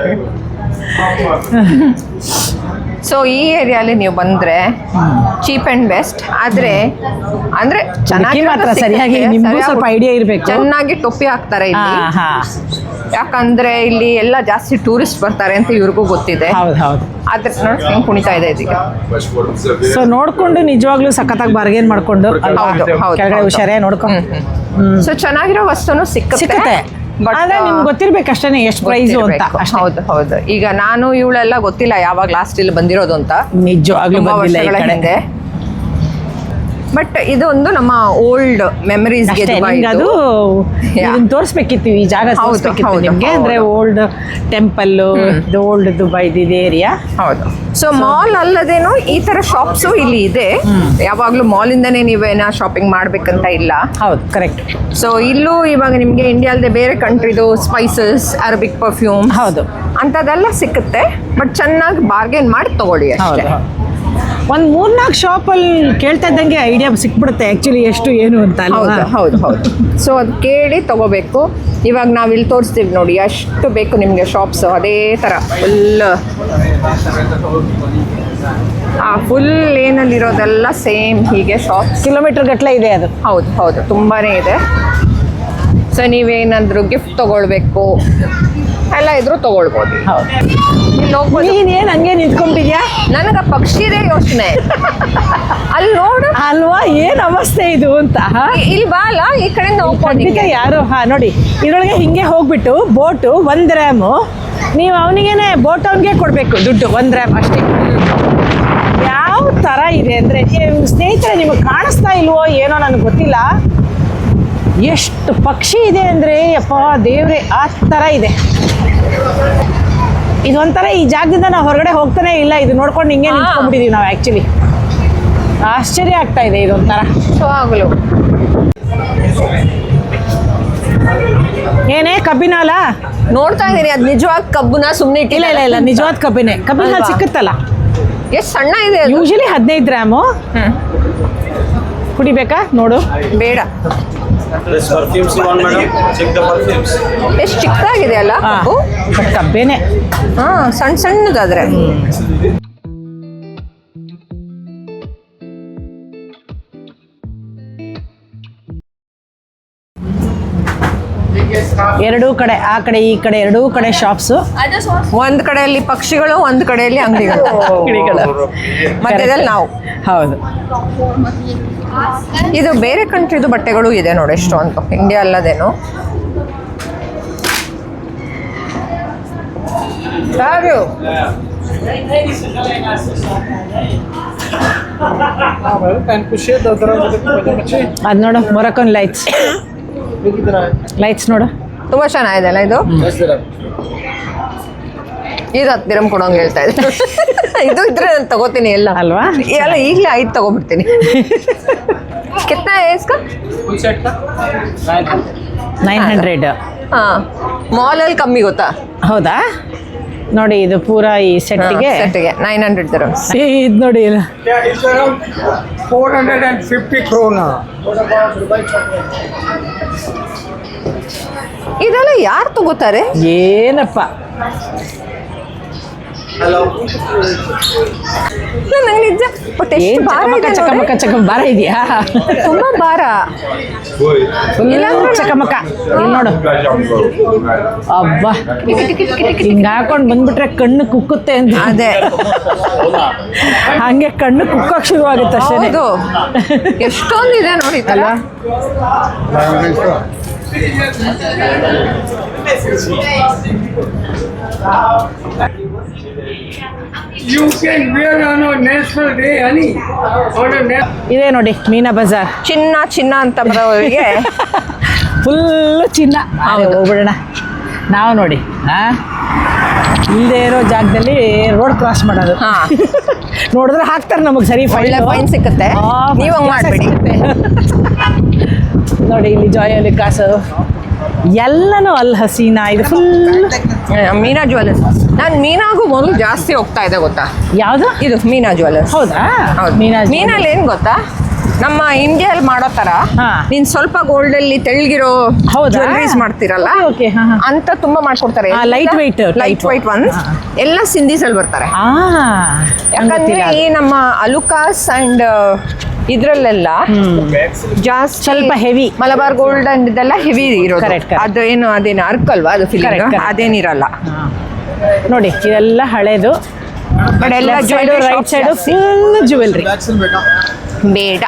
ಸೊ ಈ ಏರಿಯಾಲಿ ನೀವು ಬಂದ್ರೆ ಚೀಪ್ ಅಂಡ್ ಬೆಸ್ಟ್. ಆದ್ರೆ ಅಂದ್ರೆ ಚೆನ್ನಾಗಿ ಮಾತ್ರ ಸರಿಯಾಗಿ ನಿಮ್ಗೂ ಸ್ವಲ್ಪ ಐಡಿಯಾ ಇರಬೇಕು. ಚೆನ್ನಾಗಿ ಟೊಪ್ಪಿ ಹಾಕ್ತಾರೆ ಇಲ್ಲಿ, ಯಾಕಂದ್ರೆ ಇಲ್ಲಿ ಎಲ್ಲ ಜಾಸ್ತಿ ಟೂರಿಸ್ಟ್ ಬರ್ತಾರೆ ಅಂತ ಇವ್ರಿಗೂ ಗೊತ್ತಿದೆ. ಹೌದು. ಆದ್ರೆ ನೋಡಿ ಹೆಂಗ್ ಕುಣಿತಾ ಇದೆ ಇದೀಗ. ಸೊ ನೋಡ್ಕೊಂಡು ನಿಜವಾಗ್ಲೂ ಸಖತ್ತಾಗಿ ಬಾರ್ಗೇನ್ ಮಾಡ್ಕೊಂಡು ಕೆಳಗಡೆ ಹುಷಾರೇ ನೋಡ್ಕೊಂಡು. ಸೊ ಚೆನ್ನಾಗಿರೋ ವಸ್ತುನು ಸಿಕ್ಕುತ್ತೆ. ಆದ್ರೆ ನಿಮ್ಗೆ ಗೊತ್ತಿರ್ಬೇಕು ಅಷ್ಟೇ ಎಷ್ಟು ಪ್ರೈಸ್ ಅಂತ. ಹೌದು. ಈಗ ನಾನು ಇವಳೆಲ್ಲ ಗೊತ್ತಿಲ್ಲ ಯಾವಾಗ ಲಾಸ್ಟ್ ಇಲ್ಲಿ ಬಂದಿರೋದು ಅಂತ, ನಿಜವಾಗ್ಲೂ ಬಂದಿಲ್ಲ ಈ ಕಡೆ. ಬಟ್ ಇದು ಒಂದು ನಮ್ಮ ಓಲ್ಡ್ ಮೆಮರೀಸ್ ಗೆ ಅದು ತೋರಿಸ್ಬೇಕಿತ್ತು, ಈ ಜಾಗ ತೋರಿಸ್ಬೇಕಿತ್ತು ನಿಮ್ಗೆ. ಅಂದ್ರೆ old temple, old Dubai area. ಹೌದು. ಸೊ ಮಾಲ್ ಅಲ್ಲದೇನು ಈ ತರ ಶಾಪ್ಸ್ ಇಲ್ಲಿ ಇದೆ. ಯಾವಾಗ್ಲೂ ಮಾಲ್ ಇಂದಾನೇ ನೀವೇನ ಶಾಪಿಂಗ್ ಮಾಡ್ಬೇಕಂತ ಇಲ್ಲ. ಹೌದು, ಕರೆಕ್ಟ್. ಸೊ ಇಲ್ಲೂ ಇವಾಗ ನಿಮ್ಗೆ ಇಂಡಿಯಾಲ್ದೆ ಬೇರೆ ಕಂಟ್ರಿದು ಸ್ಪೈಸಸ್, ಅರಬಿಕ್ ಪರ್ಫ್ಯೂಮ್, ಹೌದು, ಅಂತದೆಲ್ಲ ಸಿಕ್ಕುತ್ತೆ. ಬಟ್ ಚೆನ್ನಾಗಿ ಬಾರ್ಗೇನ್ ಮಾಡಿ ತಗೊಳ್ಳಿ ಅಷ್ಟೇ. ಒಂದ್ 3-4 ಶಾಪಲ್ಲಿ ಕೇಳ್ತಾ ಇದ್ದಂಗೆ ಐಡಿಯಾ ಸಿಕ್ಬಿಡುತ್ತೆ ಆಕ್ಚುಲಿ ಎಷ್ಟು ಏನು ಅಂತ. ಹೌದು. ಸೊ ಅದು ಕೇಳಿ ತಗೋಬೇಕು. ಇವಾಗ ನಾವು ಇಲ್ಲಿ ತೋರಿಸ್ತೀವಿ ನೋಡಿ, ಎಷ್ಟು ಬೇಕು ನಿಮಗೆ ಶಾಪ್ಸ್. ಅದೇ ಥರ ಫುಲ್ ಲೇನಲ್ಲಿರೋದೆಲ್ಲ ಸೇಮ್ ಹೀಗೆ ಶಾಪ್ಸ್. ಕಿಲೋಮೀಟರ್ ಗಟ್ಟಲೆ ಇದೆ ಅದು. ಹೌದು, ತುಂಬಾನೇ ಇದೆ. ಸೊ ನೀವೇನಾದರೂ ಗಿಫ್ಟ್ ತಗೊಳ್ಬೇಕು ಎಲ್ಲ ಇದ್ರು ತಗೊಳ್ಬೋದು. ಇಲ್ಲಿ ಹೋಗ್ಬೋದು. ನೀನೇನು ಹಂಗೆ ನಿಂತ್ಕೊಂಡಿದ್ಯಾ? ನನಗೆ ಪಕ್ಷಿದೇ ಯೋಚನೆ. ಅಲ್ಲಿ ನೋಡು ಅಲ್ವಾ, ಏನ್ ಅವಸ್ಥೆ ಇದು ಅಂತ. ಇಲ್ಲಿ ಬಾಲ ಈ ಕಡೆಯಿಂದ ಹೋಗ್ಕೊಂಡು ಯಾರು ನೋಡಿ ಇದ್ರೊಳಗೆ ಹಿಂಗೆ ಹೋಗ್ಬಿಟ್ಟು ಬೋಟು 1 ಗ್ರಾಮು, ನೀವು ಅವನಿಗೇನೆ ಬೋಟ್ ಅವನಿಗೆ ಕೊಡ್ಬೇಕು ದುಡ್ಡು 1 ಗ್ರಾಮ್ ಅಷ್ಟೇ. ಯಾವ ತರ ಇದೆ ಅಂದ್ರೆ, ಸ್ನೇಹಿತರೆ ನಿಮಗೆ ಕಾಣಿಸ್ತಾ ಇಲ್ವೋ ಏನೋ ನನಗೆ ಗೊತ್ತಿಲ್ಲ, ಎಷ್ಟು ಪಕ್ಷಿ ಇದೆ ಅಂದ್ರೆ ಯಪ್ಪ ದೇವ್ರೆ, ಆ ಥರ ಇದೆ. ಇದೊಂಥರ ಈ ಜಾಗದಿಂದ ನಾವು ಹೊರಗಡೆ ಹೋಗ್ತಾನೆ ಇಲ್ಲ, ಇದು ನೋಡ್ಕೊಂಡು ಹಿಂಗೆ ನಿಂತ್ಕೊಂಡ್ಬಿಟ್ಟಿದೀವಿ ನಾವು. ಆ್ಯಕ್ಚುಲಿ ಆಶ್ಚರ್ಯ ಆಗ್ತಾ ಇದೆ ಇದೊಂಥರ. ಸೊ ಆಗಲು ಏನೇ ಕಬ್ಬಿನ ಹಾಲ ನೋಡ್ತಾ ಇದ್ದೀನಿ. ಅದು ನಿಜವಾದ ಕಬ್ಬುನ ಸುಮ್ಮನೆ ಇಲ್ಲ, ನಿಜವಾದ ಕಬ್ಬಿನ ಹಾಲು ಸಿಕ್ಕುತ್ತಲ್ಲ. ಎಷ್ಟು ಸಣ್ಣ ಇದೆ. Usually 15 gram. ಕುಡಿಬೇಕಾ ನೋಡು? ಬೇಡ. ಎಷ್ಟು ಚಿಕ್ಕದಾಗಿದೆ ಅಲ್ಲ ಕಬ್ಬು. ಕಬ್ಬೇನೆ. ಸಣ್ಣದಾದ್ರೆ. ಎರಡೂ ಕಡೆ, ಆ ಕಡೆ ಈ ಕಡೆ ಎರಡೂ ಕಡೆ ಶಾಪ್ಸ್. ಒಂದ್ ಕಡೆಯಲ್ಲಿ ಪಕ್ಷಿಗಳು, ಒಂದ್ ಕಡೆಯಲ್ಲಿ ಅಂಗಡಿಗಳು. ಮಧ್ಯದಲ್ಲಿ ನಾವು. ಹೌದು. ಇದು ಬೇರೆ ಕಂಟ್ರಿದು ಬಟ್ಟೆಗಳು ಇದೆ ನೋಡಿ ಎಷ್ಟು ಅಂತ, ಇಂಡಿಯಾ ಅಲ್ಲದೇನು. ಅದ್ ನೋಡು, ಮೊರಕನ್ ಲೈಟ್ಸ್ ನೋಡು, ತುಂಬಾ ಚೆನ್ನಾಗಿದೆ ಅಲ್ಲ ಇದು. ಇದು 10 ದಿರಂ ಕೊಡೋಂಗೆ ಹೇಳ್ತಾ ಇದ್ದೆ. ಇದು ಇದ್ರೆ ನಾನು ತಗೋತೀನಿ ಎಲ್ಲ ಅಲ್ವಾ? ಎಲ್ಲ ಈಗಲೇ 5 ತಗೋಬಿಡ್ತೀನಿ. ಕಿತ್ನಾ है इसका? 900. ಹಾಂ, ಮಾಲಲ್ಲಿ ಕಮ್ಮಿ ಗೊತ್ತಾ? ಹೌದಾ? ನೋಡಿ ಇದು ಪೂರಾ ಈ ಸೆಟ್ಟಿಗೆ 900 dirhams. ಇದು ನೋಡಿ 450 krona. ಇದೆಲ್ಲ ಯಾರು ತಗೋತಾರೆ? ಏನಪ್ಪ, ನಂಗೆ ನಿಜ ಬಟ್ ಎಷ್ಟು ಭಾರ ಭಾರ ಇದೆಯಾ? ತುಂಬಾ ಭಾರ. ಚಕಮಕ ಇಲ್ಲಿ ನೋಡು. ಅಬ್ಬಾ, ಹಿಂಗ ಹಾಕೊಂಡ್ ಬಂದ್ಬಿಟ್ರೆ ಕಣ್ಣು ಕುಕ್ಕುತ್ತೆ ಅಂತ. ಅದೇ, ಹಂಗೆ ಕಣ್ಣು ಕುಕ್ಕಕ್ ಶುರು ಆಗುತ್ತೆ ಅಷ್ಟೇ. ಎಷ್ಟೊಂದಿದೆ ನೋಡಿ ಅಲ್ಲ. You can wear on a national day, honey. ಇದೆ ನೋಡಿ ಮೀನಾ ಬಜಾರ್. ಚಿನ್ನ ಅಂತ ಬರೋರಿಗೆ ಫುಲ್ ಚಿನ್ನ. ಹೋಗ್ಬಿಡೋಣ ನಾವು ನೋಡಿ. ಇಲ್ಲದೆ ಇರೋ ಜಾಗದಲ್ಲಿ ರೋಡ್ ಕ್ರಾಸ್ ಮಾಡೋದು. ಹಾ. ನೋಡಿದ್ರೆ ಹಾಕ್ತಾರೆ ನಮಗೆ ಸರಿ ಒಳ್ಳೆ ಫೈನ್ ಸಿಕ್ಕುತ್ತೆ. ನೀವು ಹಂಗೆ ಮಾಡಬೇಡಿ. ನೋಡಿ ಇಲ್ಲಿ ಜಾಯಲ್ಲಿ ಕಾಸು ಎಲ್ಲನೂ ಅಲ್ ಹಸೀನಾ ಇದು ಫುಲ್ ಮೀನಾ ಜ್ಯುವೆಲ್ಲರ್ಸ್. ನಾನು ಮೀನಾಗೂ ಮೊದಲು ಜಾಸ್ತಿ ಹೋಗ್ತಾ ಇದೆ ಗೊತ್ತಾ? ಯಾವುದು ಇದು ಮೀನಾ ಜ್ಯುವೆಲ್ಲರ್ಸ್. ಹೌದಾ? ಮೀನಲ್ಲಿ ಏನ್ ಗೊತ್ತಾ, ನಮ್ಮ ಇಂಡಿಯಲ್ಲಿ ಮಾಡೋ ತರ ಹಾ. ನೀನ್ ಸ್ವಲ್ಪ ಗೋಲ್ಡ್ ಅಲ್ಲಿ ತೆಳ್ಗಿರೋ ಹೌದಾ? ಜ್ಯುವೆಲ್ಲರೀಸ್ ಮಾಡ್ತಿರಲ್ಲ, Okay, ಹಾ, ಹಾ. ಅಂತ ತುಂಬಾ ಮಾಡ್ಕೊಡ್ತಾರೆ. Light weight light white ones ಎಲ್ಲ ಸಿಂಧೀಸ್ ಅಲ್ಲಿ ಬರ್ತಾರೆ. ಯಾಕಂದ್ರೆ ಈ ನಮ್ಮ ಅಲುಕಾಸ್ ಅಂಡ್ ಇದ್ರಲ್ಲೆಲ್ಲ ಜಾಸ್ತಿ ಸ್ವಲ್ಪ ಹೆವಿ ಮಲಬಾರ್ ಗೋಲ್ಡ್ ಅಂಡ್ ಇದೆಲ್ಲ ಹೆವಿ ಇರೋದು. Correct. ಅದೇನು ಅರ್ಕಲ್ವಾ ಅದು ಫಿಲಿಂಗ್, Correct. ಅದೇನಿರಲ್ಲ. ನೋಡಿ ಇದೆಲ್ಲ ಹಳೇದು. ಬಟ್ ಎಲ್ಲ ರೈಟ್ ಸೈಡ್ ಫುಲ್ ಜುವೆಲ್ರಿ. ಬೇಡ.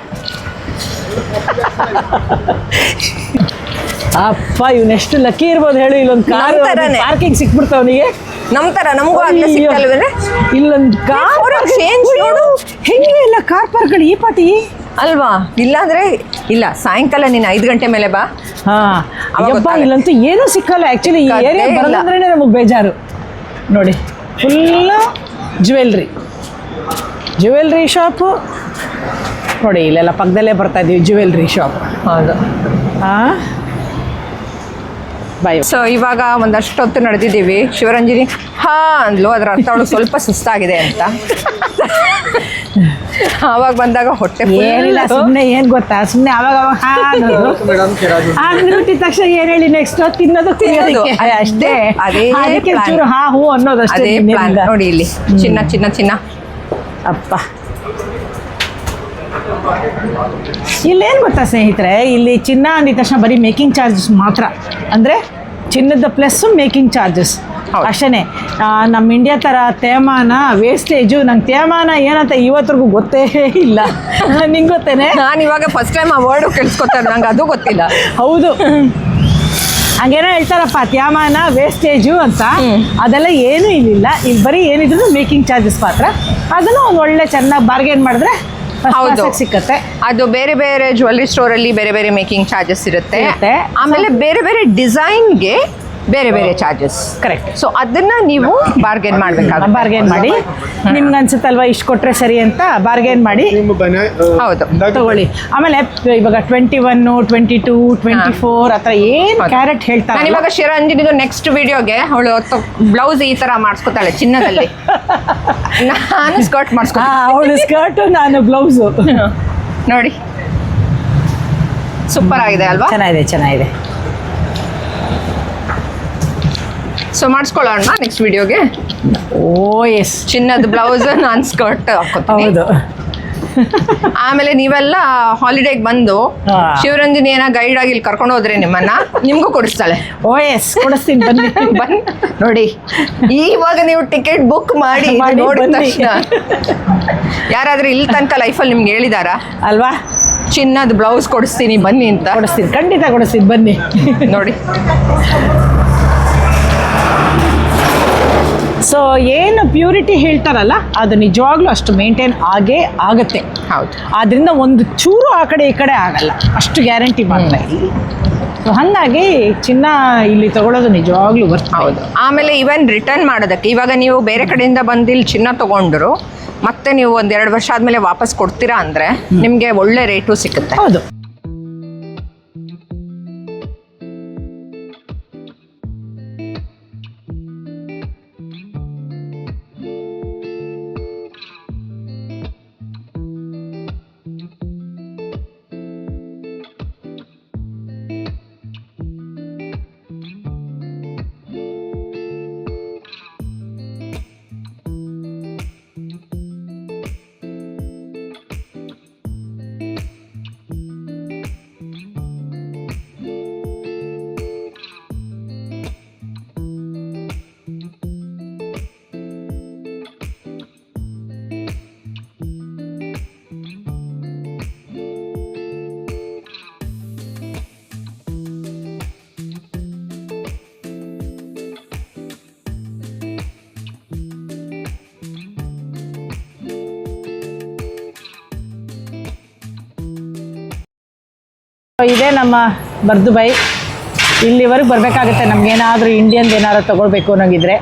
ಅಪ್ಪ ಇವನೆಷ್ಟು ಲಕ್ಕಿ ಇರ್ಬೋದು ಹೇಳು. ಇಲ್ಲೊಂದು ಕಾರ್ ನಮ್ ಥರನೇ. ಪಾರ್ಕಿಂಗ್ ಸಿಕ್ಬಿಡ್ತಾವ ಅವನಿಗೆ. ನಮ್ ತರ ನಮಗೂ ಆಗ್ಲೇ ಸಿಕ್ತಲ್ವೇನೆ. ಇಲ್ಲೊಂದು ಕಾರ್ ಚೇಂಜ್ ನೋಡು ಹೆಂಗೆ ಇಲ್ಲ ಕಾರ್ ಪಾರ್ಕ್ಗಳು ಈ ಪಾಟಿ ಅಲ್ವಾ? ಇಲ್ಲಾಂದ್ರೆ ಇಲ್ಲ, ಸಾಯಂಕಾಲ ನೀನು 5 ಗಂಟೆ ಮೇಲೆ ಬಾ. ಹಾ ಅವಾಗ ಅಯ್ಯಪ್ಪ ಗೊತ್ತಾಗುತ್ತೆ. ಇಲ್ಲಂತೂ ಏನೂ ಸಿಕ್ಕಲ್ಲ ಆ್ಯಕ್ಚುಲಿ. ಈ ಸಿಕ್ಕದೇ ಏರಿಯಾ ಇಲ್ಲ. ಬರೋದಂದ್ರೆ ನಮಗೆ ಬೇಜಾರು. ನೋಡಿ ಫುಲ್ಲು ಜ್ಯುವೆಲ್ರಿ ಶಾಪು. ನೋಡಿ ಇಲ್ಲೆಲ್ಲ ಪಕ್ಕದಲ್ಲೇ ಬರ್ತಾ ಇದೀವಿ ಜ್ಯುವೆಲ್ರಿ ಶಾಪ್. ಹೌದು. ಹಾಂ ಬಾಯ್. ಸೊ ಇವಾಗ ಒಂದಷ್ಟು ಹೊತ್ತು ನಡೆದಿದ್ದೀವಿ. ಶಿವರಂಜನಿ ಹಾ ಅಂದ್ಲು, ಅದರ ಅರ್ಥ ಅವಳು ಸ್ವಲ್ಪ ಸುಸ್ತಾಗಿದೆ ಅಂತ. ಆವಾಗ ಬಂದಾಗ ಹೊಟ್ಟೆ ಏನಿಲ್ಲ, ಸುಮ್ಮನೆ ಏನು ಗೊತ್ತಾ, ಸುಮ್ಮನೆ ಅವಾಗ ಹಾ ಅನ್ನೋದು. ಅಂದ್ಬಿಟ್ಟಿದ ತಕ್ಷಣ ಏನು ಹೇಳಿ ನೆಕ್ಸ್ಟ್ ತಿನ್ನೋದು ಕುಡಿಯೋದಕ್ಕೆ ಅಷ್ಟೇ. ಅದೇ ಅದಕ್ಕೆ plan. ಚೂರು ಹಾ ಹೂ ಅನ್ನೋದು ಅಷ್ಟೇ. ಅದೇ ಪ್ಲಾನ್. ನೋಡಿ ಇಲ್ಲಿ ಚಿನ್ನ ಅಪ್ಪ ಇಲ್ಲೇನು ಗೊತ್ತಾ ಸ್ನೇಹಿತರೆ, ಇಲ್ಲಿ ಚಿನ್ನ ಅಂದಿದ ತಕ್ಷಣ ಬರೀ ಮೇಕಿಂಗ್ ಚಾರ್ಜಸ್ ಮಾತ್ರ. ಅಂದರೆ ಚಿನ್ನದ ಪ್ಲಸ್ಸು ಮೇಕಿಂಗ್ ಚಾರ್ಜಸ್ ಅಷ್ಟೇ. ನಮ್ಮ ಇಂಡಿಯಾ ಥರ ತೇಮಾನ ವೇಸ್ಟೇಜು, ನಂಗೆ ತೇಮಾನ ಏನಂತ ಇವತ್ತಿಗೂ ಗೊತ್ತೇ ಇಲ್ಲ. ನಿಂಗೆ ಗೊತ್ತೇನೆ? ನಾನು ಇವಾಗ ಫಸ್ಟ್ ಟೈಮ್ ಆ ವರ್ಡು ಕೇಳಿಸ್ಕೊತಾರೆ, ನಂಗೆ ಅದು ಗೊತ್ತಿಲ್ಲ. ಹೌದು, ಹಂಗೇನೋ ಹೇಳ್ತಾರಪ್ಪ ತ್ಯಾಮಾನ ವೇಸ್ಟೇಜು ಅಂತ. ಅದೆಲ್ಲ ಏನೂ ಇಲ್ಲಿಲ್ಲ. ಇಲ್ಲಿ ಬರೀ ಏನಿದ್ರು ಮೇಕಿಂಗ್ ಚಾರ್ಜಸ್ ಮಾತ್ರ. ಅದನ್ನು ಒಂದು ಒಳ್ಳೆ ಚೆನ್ನಾಗಿ ಬಾರ್ಗೇನ್ ಮಾಡಿದ್ರೆ ಹೌದು, ಸಿಕ್ಕತ್ತೆ. ಅದು ಬೇರೆ ಬೇರೆ ಜ್ಯುವೆಲ್ಲರಿ ಸ್ಟೋರ್ ಅಲ್ಲಿ ಬೇರೆ ಬೇರೆ ಮೇಕಿಂಗ್ ಚಾರ್ಜಸ್ ಇರುತ್ತೆ. ಇರುತ್ತೆ. ಆಮೇಲೆ ಬೇರೆ ಬೇರೆ ಡಿಸೈನ್ಗೆ ಬೇರೆ ಬೇರೆ ಚಾರ್ಜಸ್. ಕರೆಕ್ಟ್. ಸೊ ಅದನ್ನ ನೀವು ಬಾರ್ಗೇನ್ ಮಾಡ್ಬೇಕಾಗುತ್ತೆ. ಬಾರ್ಗೇನ್ ಮಾಡಿ ನಿಮ್ಗೆ ಅನ್ಸುತ್ತಲ್ವಾ ಇಷ್ಟು ಕೊಟ್ರೆ ಸರಿ ಅಂತ ಬಾರ್ಗೇನ್ ಮಾಡಿ ಹೌದು ತಗೊಳ್ಳಿ. ಆಮೇಲೆ ಇವಾಗ 21, 22, 24 ಆ ಥರ ಏನು ಕ್ಯಾರೆಟ್ ನಾನು ಹೇಳ್ತಾರೆ. ಇವಾಗ ಶಿವರಂಜನಿದು ನೆಕ್ಸ್ಟ್ ವಿಡಿಯೋಗೆ ಅವಳು ಬ್ಲೌಸ್ ಈ ತರ ಮಾಡಿಸ್ಕೊತಾಳೆ ಚಿನ್ನದಲ್ಲಿ. ನಾನು ಸ್ಕರ್ಟ್ ಮಾಡಿಸ್ಕೊ. ಅವಳು ಸ್ಕರ್ಟು, ನಾನು ಬ್ಲೌಸು. ನೋಡಿ ಸೂಪರ್ ಆಗಿದೆ ಅಲ್ವಾ? ಚೆನ್ನಾಗಿದೆ. ಸೊ ಮಾಡಿಸ್ಕೊಳ್ಳೋಣ ನೆಕ್ಸ್ಟ್ ವಿಡಿಯೋಗೆ. ಓ ಎಸ್, ಚಿನ್ನದ ಬ್ಲೌಸ್, ನಾನು ಸ್ಕರ್ಟ್ ಹಾಕೋತೀನಿ. ಹೌದು. ಆಮೇಲೆ ನೀವೆಲ್ಲ ಹಾಲಿಡೇಗೆ ಬಂದು ಹಾ. ಶಿವರಂಜನಿ ಏನೋ ಗೈಡ್ ಆಗಿ ಇಲ್ಲಿ ಕರ್ಕೊಂಡು ಹೋದ್ರೆ ನಿಮ್ಗೂ ಕೊಡಿಸ್ತಾಳೆ. ಓ ಎಸ್, ಕೊಡಿಸ್ತೀನಿ ಬನ್ನಿ. ನೋಡಿ ಇವಾಗ ನೀವು ಟಿಕೆಟ್ ಬುಕ್ ಮಾಡಿ ನೋಡಿದ ಬನ್ನಿ. ತಕ್ಷಣ ಯಾರಾದ್ರೂ ಇಲ್ಲಿ ತನಕ ಲೈಫಲ್ಲಿ ನಿಮ್ಗೆ ಹೇಳಿದಾರಾ ಅಲ್ವಾ? ಚಿನ್ನದ ಬ್ಲೌಸ್ ಕೊಡಿಸ್ತೀನಿ ಬನ್ನಿ ಅಂತ? ಕೊಡಿಸ್ತೀನಿ, ಖಂಡಿತ ಕೊಡಿಸ್ತೀನಿ, ಬನ್ನಿ. ನೋಡಿ. ಸೊ ಏನು ಪ್ಯೂರಿಟಿ ಹೇಳ್ತಾರಲ್ಲ ಅದು ನಿಜವಾಗ್ಲೂ ಅಷ್ಟು ಮೇಂಟೈನ್ ಆಗುತ್ತೆ. ಹೌದು. ಆದ್ರಿಂದ ಒಂದು ಚೂರು ಆ ಕಡೆ ಈ ಕಡೆ ಆಗಲ್ಲ, ಅಷ್ಟು ಗ್ಯಾರಂಟಿ ಮಾಡ್ತಾ ಇಲ್ಲಿ. ಸೊ ಹಾಗಾಗಿ ಚಿನ್ನ ಇಲ್ಲಿ ತಗೊಳ್ಳೋದು ನಿಜವಾಗ್ಲೂ ಬರ್ತಾ. ಹೌದು. ಆಮೇಲೆ ಇವನ್ ರಿಟರ್ನ್ ಮಾಡೋದಕ್ಕೆ ಇವಾಗ ನೀವು ಬೇರೆ ಕಡೆಯಿಂದ ಬಂದು ಇಲ್ಲಿ ಚಿನ್ನ ತಗೊಂಡ್ರು ಮತ್ತೆ ನೀವು 1-2 ವರ್ಷ ಆದ್ಮೇಲೆ ವಾಪಸ್ ಕೊಡ್ತೀರಾ ಅಂದ್ರೆ ನಿಮ್ಗೆ ಒಳ್ಳೆ ರೇಟು ಸಿಗುತ್ತೆ. ಹೌದು. ಇದೇ ನಮ್ಮ ಬರ್ದುಬಾಯಿ. ಇಲ್ಲಿವರೆಗೆ ಬರ್ಬೇಕಾಗುತ್ತೆ ನಮ್ಗೇನಾದ್ರೂ ಇಂಡಿಯನ್ ಏನಾದ್ರು ತಗೊಳ್ಬೇಕು ಅನ್ನೋಂಗಿದ್ರೆ.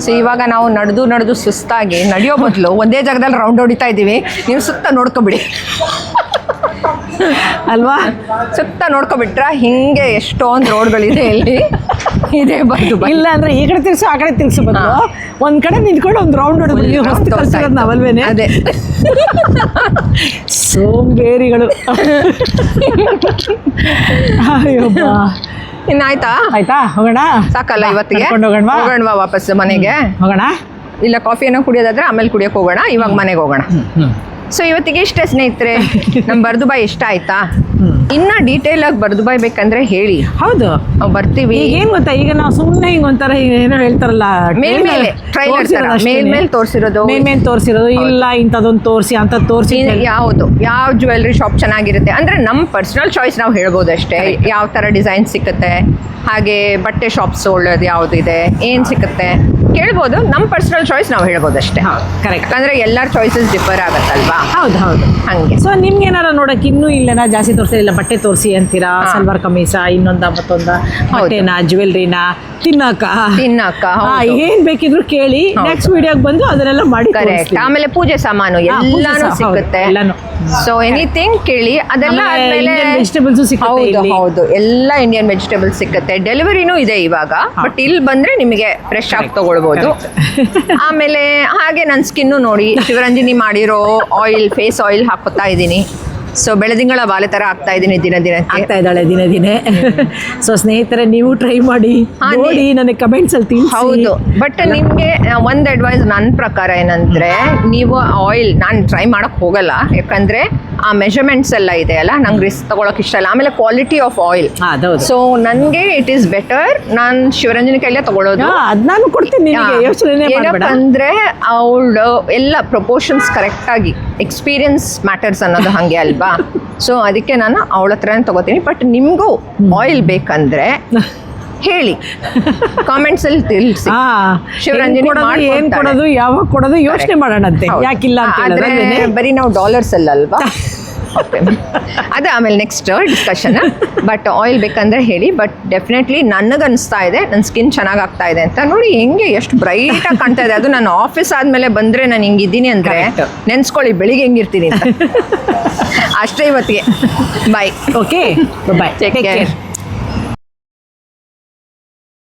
ಸೊ ಇವಾಗ ನಾವು ನಡೆದು ಸುಸ್ತಾಗಿ ನಡೆಯೋ ಬದಲು ಒಂದೇ ಜಾಗದಲ್ಲಿ ರೌಂಡ್ ಹೊಡಿತಾ ಇದ್ದೀವಿ. ನೀವು ಸುತ್ತ ನೋಡ್ಕೊಬಿಡಿ ಅಲ್ವಾ? ಸುತ್ತ ನೋಡ್ಕೊಬಿಟ್ರ ಹಿಂಗೆ ಎಷ್ಟೊಂದು ರೋಡ್ಗಳಿದೆ ಇಲ್ಲಿ. ಇದೇ ಬರ್ದು ಬಾಯ್. ಇಲ್ಲ ಅಂದ್ರೆ ಈ ಕಡೆ ತಿರ್ಸು ಆ ಕಡೆ ತಿರ್ಸು ಬದಲು ಒಂದ್ ಕಡೆ ನಿಂತ್ಕೊಂಡು ಒಂದು ರೌಂಡ್ ಹೊಡೆದ್ಬಿಡಿ. ಹೊಸ್ತು ಕಲ್ಸಿರೋದು ನಾವಲ್ವೇನೆ. ಅದೇ ಸೋಂಬೇರಿಗಳು. ಅಯ್ಯಬ್ಬಾ. ಇನ್ನಾಯ್ತಾ? ಆಯ್ತಾ, ಹೋಗೋಣ. ಸಾಕಲ್ಲ ಇವತ್ತಿಗೆ? ಕರ್ಕೊಂಡು ಹೋಗೋಣವಾ ವಾಪಸ್ ಮನೆಗೆ? ಹೋಗೋಣ. ಇಲ್ಲ ಕಾಫಿಯನ್ನು ಕುಡಿಯೋದಾದ್ರೆ ಆಮೇಲೆ ಕುಡಿಯೋಕೆ ಹೋಗೋಣ. ಇವಾಗ ಮನೆಗೆ ಹೋಗೋಣ. ಸೊ ಇವತ್ತಿಗೆ ಇಷ್ಟೇ ಸ್ನೇಹಿತರೆ. ನಮ್ಮ ಬರ್ದುಬಾಯಿ ಇಷ್ಟ ಆಯ್ತಾ? ಇನ್ನ ಡೀಟೇಲ್ ಆಗಿ ಬರ್ದುಬಾಯಿ ಬೇಕಂದ್ರೆ ಹೇಳಿ. ಹೌದು, ನಾವು ಬರ್ತೀವಿ. ಏನ್ ಗೊತ್ತಾ, ಈಗ ನಾವು ಸುಮ್ಮನೆ ಹಿಂಗ್ ಒಂಥರ ಏನೋ ಹೇಳ್ತಾರಲ್ಲ, ಮೇಲ್ಮೇಲೆ ಟ್ರೈಲರ್ ತರ ಮೇಲ್ಮೇಲೆ ತೋರಿಸಿರೋದು, ಮೇಲ್ಮೇಲೆ ತೋರಿಸಿರೋದು ಇಲ್ಲ, ಇಂಥದೊಂದು ತೋರಿಸಿ ಅಂತ ತೋರಿಸಿ. ಯಾವುದು ಯಾವ ಜ್ಯುವೆಲ್ರಿ ಶಾಪ್ ಚೆನ್ನಾಗಿರುತ್ತೆ ಅಂದ್ರೆ ನಮ್ಮ ಪರ್ಸನಲ್ ಚಾಯ್ಸ್ ನಾವು ಹೇಳ್ಬೋದು ಅಷ್ಟೇ. ಯಾವ ತರ ಡಿಸೈನ್ ಸಿಕ್ಕುತ್ತೆ, ಹಾಗೆ ಬಟ್ಟೆ ಶಾಪ್ಸ್ ಒಳ್ಳೇದು ಯಾವುದಿದೆ, ಏನ್ ಸಿಕ್ಕುತ್ತೆ ಕೇಳ್ಬೋದು. ನಮ್ಮ ಪರ್ಸನಲ್ ಚಾಯ್ಸ್ ನಾವು ಹೇಳ್ಬೋದು ಅಷ್ಟೇ. ಕರೆಕ್ಟ್. ಯಾಕಂದ್ರೆ ಎಲ್ಲರ ಚಾಯ್ಸಸ್ ಡಿಫರ್ ಆಗತ್ತಲ್ವಾ? ಹೌದು ಹೌದು, ಹಂಗೆ. ಸೊ ನಿಮ್ಗೆ ಏನಾರ ನೋಡಕ್ ಇನ್ನೂ ಇಲ್ಲೇನ ಜಾಸ್ತಿ ತೋರಿಸಿಲ್ಲ, ಬಟ್ಟೆ ತೋರಿಸಿ ಅಂತೀರಾ, ಸಲ್ವಾರ್ ಕಮೀಸ, ಇನ್ನೊಂದ ಮತ್ತೊಂದ, ಬಟ್ಟೆನ, ಜ್ಯುವೆಲ್ರಿನ, ತಿನ್ನಕ ಏನ್ ಬೇಕಿದ್ರು ಕೇಳಿ. ನೆಕ್ಸ್ಟ್ ವಿಡಿಯೋಗೆ ಬಂದು ಅದನ್ನೆಲ್ಲ ಮಾಡಿ. ಕರೆಕ್ಟ್. ಆಮೇಲೆ ಪೂಜೆ ಸಾಮಾನು ಎಲ್ಲಾನು ಸಿಗುತ್ತೆ. ಸೊ ಎನಿಥಿಂಗ್ ಕೇಳಿ. ಅದೆಲ್ಲ ಆದ್ಮೇಲೆ ವೆಜಿಟೇಬಲ್ಸ್ ಸಿಗುತ್ತೆ. ಹೌದು, ಎಲ್ಲ ಇಂಡಿಯನ್ ವೆಜಿಟೇಬಲ್ಸ್ ಸಿಗುತ್ತೆ. ಡೆಲಿವರಿನೂ ಇದೆ ಇವಾಗ. ಬಟ್ ಇಲ್ಲಿ ಬಂದ್ರೆ ನಿಮಗೆ ಫ್ರೆಶ್ ಆಗಿ ತಗೊಳ್ಬಹುದು. ಆಮೇಲೆ ಹಾಗೆ ನನ್ನ ಸ್ಕಿನ್ನು ನೋಡಿ, ಶಿವರಂಜನಿ ಮಾಡಿರೋ ಆಯಿಲ್, ಫೇಸ್ ಆಯಿಲ್ ಹಾಕೋತಾ ಇದ್ದೀನಿ. ಸೊ ಬೆಳೆದಿಂಗಳ ಬಾಲೆ ತರ ಆಗ್ತಾ ಇದ್ದೀನಿ ದಿನಕ್ಕೆ ಆಗ್ತಾ ಇದ್ದಾಳೆ ದಿನೇ. ಸೊ ಸ್ನೇಹಿತರೆ, ನೀವು ಟ್ರೈ ಮಾಡಿ ನೋಡಿ, ನನಗೆ ಕಮೆಂಟ್ಸ್ ಅಲ್ಲಿ ತಿಳಿಸಿ. ಹೌದು, ಬಟ್ ನಿಮ್ಗೆ ಒಂದ್ ಅಡ್ವೈಸ್ ನನ್ನ ಪ್ರಕಾರ ಏನಂದ್ರೆ, ನೀವು ಆಯಿಲ್ ನಾನು ಟ್ರೈ ಮಾಡಕ್ ಹೋಗಲ್ಲ. ಯಾಕಂದ್ರೆ ಆ ಮೆಜರ್ಮೆಂಟ್ಸ್ ಎಲ್ಲ ಇದೆ ಅಲ್ಲ, ನಂಗೆ ರಿಸ್ಕ್ ತಗೊಳಕ್ ಇಷ್ಟ ಇಲ್ಲ. ಆಮೇಲೆ ಕ್ವಾಲಿಟಿ ಆಫ್ ಆಯಿಲ್. ಸೊ ನನ್ಗೆ ಇಟ್ ಈಸ್ ಬೆಟರ್ ನಾನು ಶಿವರಂಜನಿ ಕೈಲೇ ತಗೊಳ್ಳೋದು. ನಾನು ಕೊಡ್ತೀನಿ, ಏನಪ್ಪಂದ್ರೆ ಅವಳು ಎಲ್ಲ ಪ್ರಪೋರ್ಷನ್ಸ್ ಕರೆಕ್ಟ್ ಆಗಿ, ಎಕ್ಸ್ಪೀರಿಯನ್ಸ್ ಮ್ಯಾಟರ್ಸ್ ಅನ್ನೋದು ಹಂಗೆ ಅಲ್ವಾ? ಸೊ ಅದಕ್ಕೆ ನಾನು ಅವಳ ಹತ್ರನೇ ತಗೋತೀನಿ. ಬಟ್ ನಿಮ್ಗೂ ಆಯಿಲ್ ಬೇಕಂದ್ರೆ ಹೇಳಿ, ಕಾಮೆಂಟ್ಸ್ ಅಲ್ಲಿ ತಿಳಿಸಿ. ಶಿವರಂಜನಿ ಏನ್ ಕೊಡೋದು, ಯಾವಾಗ ಕೊಡೋದು ಯೋಚನೆ ಮಾಡೋಣಂತೆ, ಯಾಕಿಲ್ಲ ಅಂತ. ಬರೀ ನಾವು ಡಾಲರ್ಸ್ ಅಲ್ಲಲ್ವಾ? ಅದೇ ಆಮೇಲೆ ನೆಕ್ಸ್ಟ್ ಡಿಸ್ಕಷನ್. ಬಟ್ ಆಯಿಲ್ ಬೇಕಂದ್ರೆ ಹೇಳಿ. ಬಟ್ ಡೆಫಿನೆಟ್ಲಿ ನನಗನ್ನಿಸ್ತಾ ಇದೆ ನನ್ನ ಸ್ಕಿನ್ ಚೆನ್ನಾಗಿ ಆಗ್ತಾ ಇದೆ ಅಂತ. ನೋಡಿ ಹೆಂಗೆ ಎಷ್ಟು ಬ್ರೈಟ್ ಆಗಿ ಕಾಣ್ತಾ ಇದೆ. ಅದು ನಾನು ಆಫೀಸ್ ಆದ್ಮೇಲೆ ಬಂದ್ರೆ ನಾನು ಹಿಂಗಿದ್ದೀನಿ ಅಂದ್ರೆ ನೆನ್ಸ್ಕೊಳ್ಳಿ ಬೆಳಿಗ್ಗೆ ಹೆಂಗಿರ್ತೀನಿ ಅಂತ. ಅಷ್ಟೇ ಇವತ್ತಿಗೆ. Bye. Okay, bye. Take care.